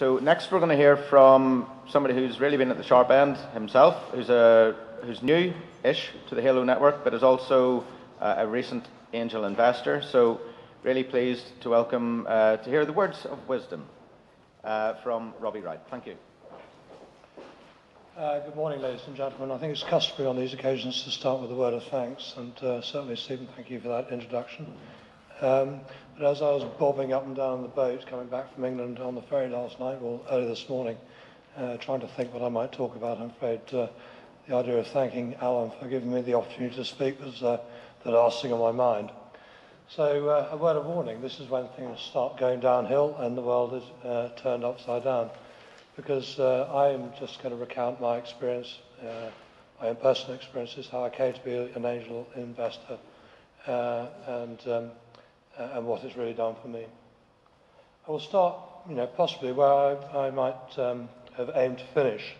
So next we're going to hear from somebody who's really been at the sharp end himself, who's new-ish to the Halo network, but is also a recent angel investor. So really pleased to welcome, to hear the words of wisdom from Robbie Wright. Thank you. Good morning, ladies and gentlemen. I think it's customary on these occasions to start with a word of thanks, and certainly, Stephen, thank you for that introduction. But as I was bobbing up and down the boat coming back from England on the ferry last night, or early this morning, trying to think what I might talk about, I'm afraid the idea of thanking Alan for giving me the opportunity to speak was the last thing on my mind. So a word of warning, this is when things start going downhill and the world is turned upside down. Because I am just going to recount my experience, my own personal experiences, how I came to be an angel investor, and what it's really done for me. I will start, possibly where I might have aimed to finish,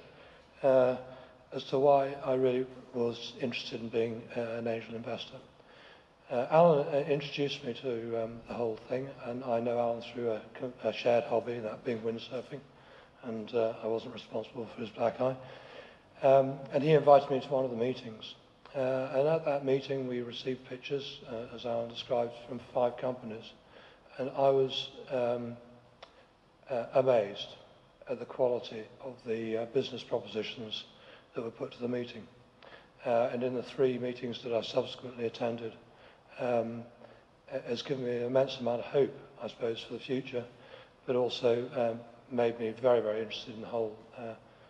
as to why I really was interested in being an angel investor. Alan introduced me to the whole thing, and I know Alan through a shared hobby, that being windsurfing. And I wasn't responsible for his black eye. And he invited me to one of the meetings. And at that meeting, we received pictures, as Alan described, from 5 companies. And I was amazed at the quality of the business propositions that were put to the meeting. And in the 3 meetings that I subsequently attended, has given me an immense amount of hope, I suppose, for the future, but also made me very, very interested in the whole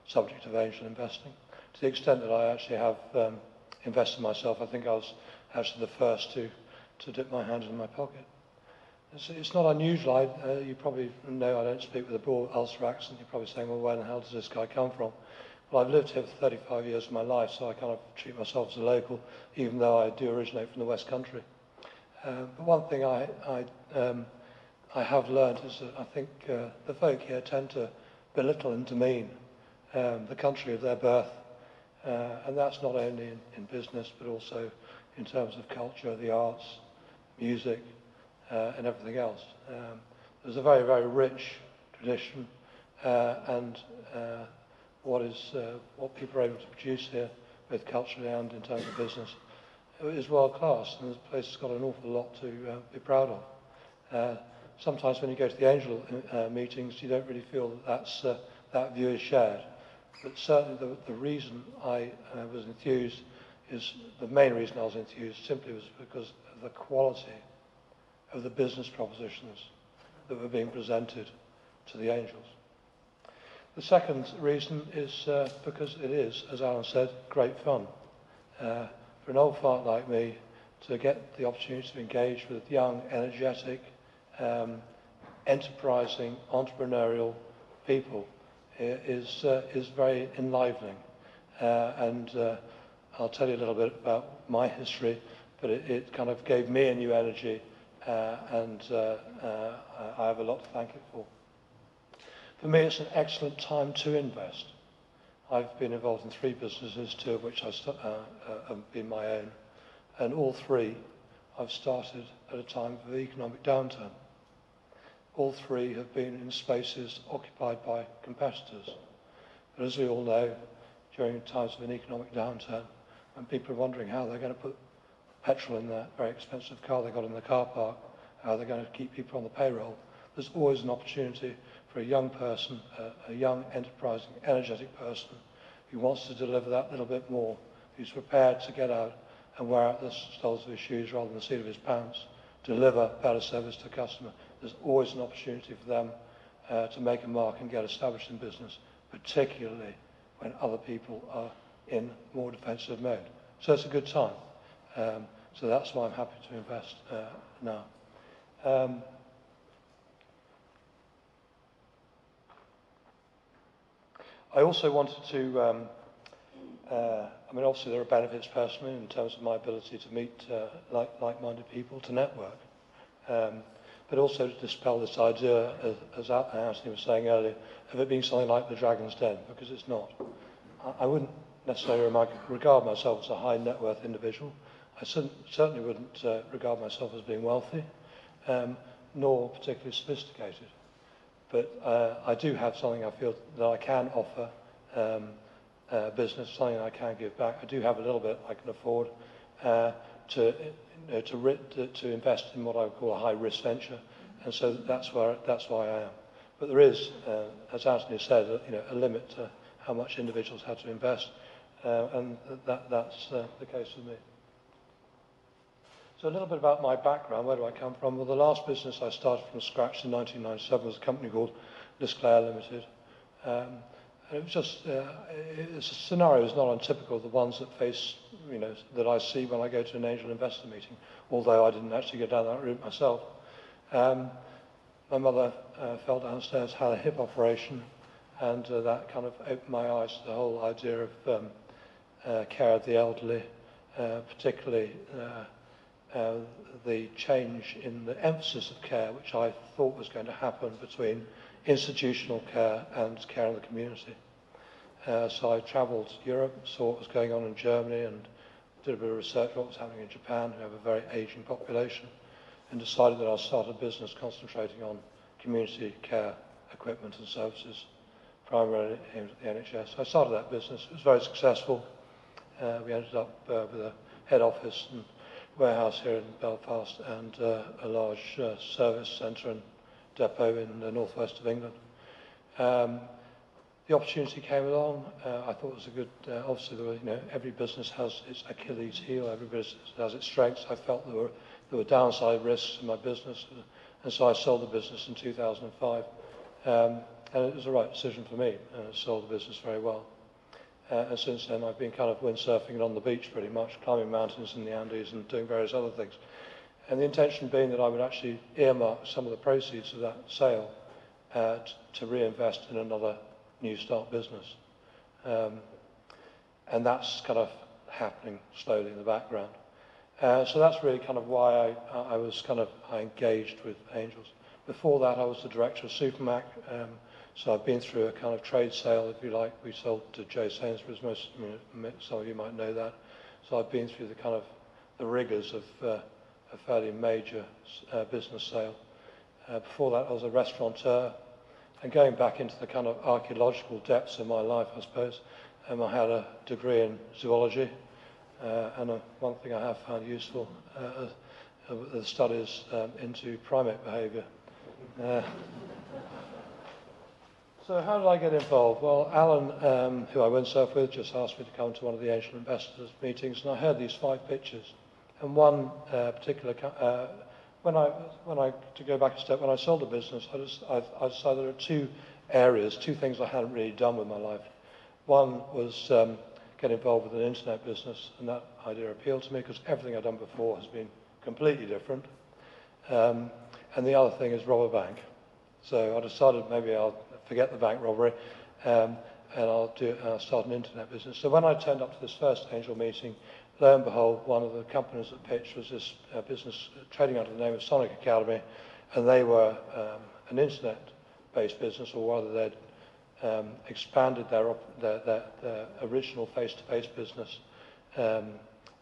subject of angel investing. To the extent that I actually have invested myself, I think I was actually the first to dip my hand in my pocket. It's not unusual. You probably know I don't speak with a broad Ulster accent. You're probably saying, well, where the hell does this guy come from? Well, I've lived here for 35 years of my life, so I kind of treat myself as a local, even though I do originate from the West Country. But one thing I have learned is that I think the folk here tend to belittle and demean the country of their birth, and that's not only in business but also in terms of culture, the arts, music, and everything else. There's a very, very rich tradition, and what people are able to produce here, both culturally and in terms of business, is world class, and this place has got an awful lot to be proud of. Sometimes when you go to the angel meetings, you don't really feel that view is shared. But certainly the reason I was enthused the main reason I was enthused simply was because of the quality of the business propositions that were being presented to the angels. The second reason is because it is, as Alan said, great fun. For an old fart like me to get the opportunity to engage with young, energetic, enterprising, entrepreneurial people is very enlivening. And I'll tell you a little bit about my history, but it kind of gave me a new energy, and I have a lot to thank it for. For me, it's an excellent time to invest. I've been involved in 3 businesses, 2 of which have been my own, and all 3 I've started at a time of economic downturn. All 3 have been in spaces occupied by competitors. But as we all know, during times of an economic downturn, when people are wondering how they're going to put petrol in their very expensive car they got in the car park, how they're going to keep people on the payroll, there's always an opportunity for a young person, a young, enterprising, energetic person who wants to deliver that little bit more, who's prepared to get out and wear out the soles of his shoes rather than the seat of his pants, deliver better service to the customer. There's always an opportunity for them to make a mark and get established in business, particularly when other people are in more defensive mode. So it's a good time. So that's why I'm happy to invest now. I also wanted to, obviously there are benefits personally in terms of my ability to meet like-minded people, to network, but also to dispel this idea, as Anthony was saying earlier, of it being something like the Dragon's Den, because it's not. I wouldn't necessarily regard myself as a high net worth individual. I certainly wouldn't regard myself as being wealthy, nor particularly sophisticated. But I do have something I feel that I can offer business, something I can give back. I do have a little bit I can afford to invest in what I would call a high-risk venture, and so that's why I am. But there is, as Anthony said, a limit to how much individuals have to invest, and that's the case with me. So a little bit about my background. Where do I come from? Well, the last business I started from scratch in 1997 was a company called Disclair Limited. And it was just, it's a scenario is not untypical of the ones that that I see when I go to an angel investor meeting, although I didn't actually go down that route myself. My mother fell downstairs, had a hip operation, and that kind of opened my eyes to the whole idea of care of the elderly, particularly the change in the emphasis of care, which I thought was going to happen between institutional care and care in the community. So I travelled to Europe, saw what was going on in Germany, and did a bit of research on what was happening in Japan, who have a very ageing population, and decided that I'd start a business concentrating on community care equipment and services, primarily aimed at the NHS. So I started that business. It was very successful. We ended up with a head office and warehouse here in Belfast and a large service centre and depot in the northwest of England. The opportunity came along. I thought it was a good. Obviously, every business has its Achilles heel. Every business has its strengths. I felt there were downside risks in my business, and so I sold the business in 2005. And it was the right decision for me. Sold the business very well. And since then, I've been kind of windsurfing and on the beach pretty much, climbing mountains in the Andes and doing various other things. And the intention being that I would actually earmark some of the proceeds of that sale to reinvest in another new start business. And that's kind of happening slowly in the background. So that's really kind of why I engaged with angels. Before that, I was the director of Supermac. So I've been through a kind of trade sale, if you like. We sold to Joe Sainsbury's, some of you might know that. So I've been through the rigours of a fairly major business sale. Before that, I was a restaurateur. And going back into the kind of archaeological depths of my life, I suppose, I had a degree in zoology. And one thing I have found useful the studies into primate behaviour. So how did I get involved? Well, Alan, who I windsurf with, just asked me to come to one of the angel investors meetings, and I heard these 5 pitches. And one particular, to go back a step, when I sold the business, I decided there were 2 things I hadn't really done with my life. One was get involved with an internet business, and that idea appealed to me because everything I'd done before has been completely different. And the other thing is rob a bank. So I decided maybe I'll forget the bank robbery and I'll start an internet business. So when I turned up to this first angel meeting, lo and behold, one of the companies that pitched was this business trading under the name of Sonic Academy, and they were an internet-based business, or rather they'd expanded their original face-to-face business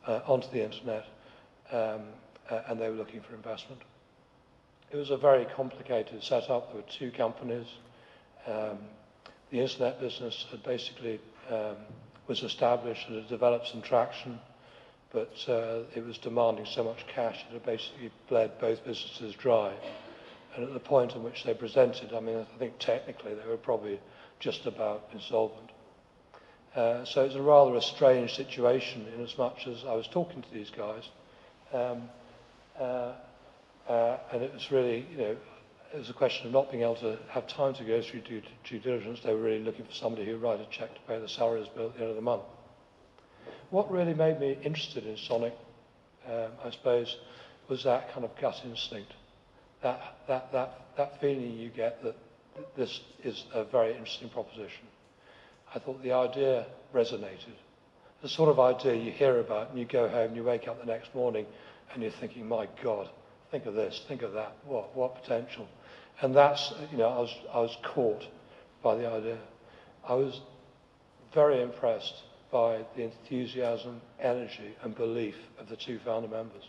onto the internet, and they were looking for investment. It was a very complicated setup. There were 2 companies. The internet business had basically was established and had developed some traction, but it was demanding so much cash it had basically bled both businesses dry. And at the point in which they presented, I think technically they were probably just about insolvent. So it's rather a strange situation in as much as I was talking to these guys. And it was really, it was a question of not being able to have time to go through due diligence. They were really looking for somebody who would write a cheque to pay the salaries bill at the end of the month. What really made me interested in Sonic, I suppose, was that kind of gut instinct, that feeling you get that this is a very interesting proposition. I thought the idea resonated. The sort of idea you hear about and you go home and you wake up the next morning and you're thinking, my God, think of this, think of that, what potential. And that's, I was caught by the idea. I was very impressed by the enthusiasm, energy and belief of the 2 founder members.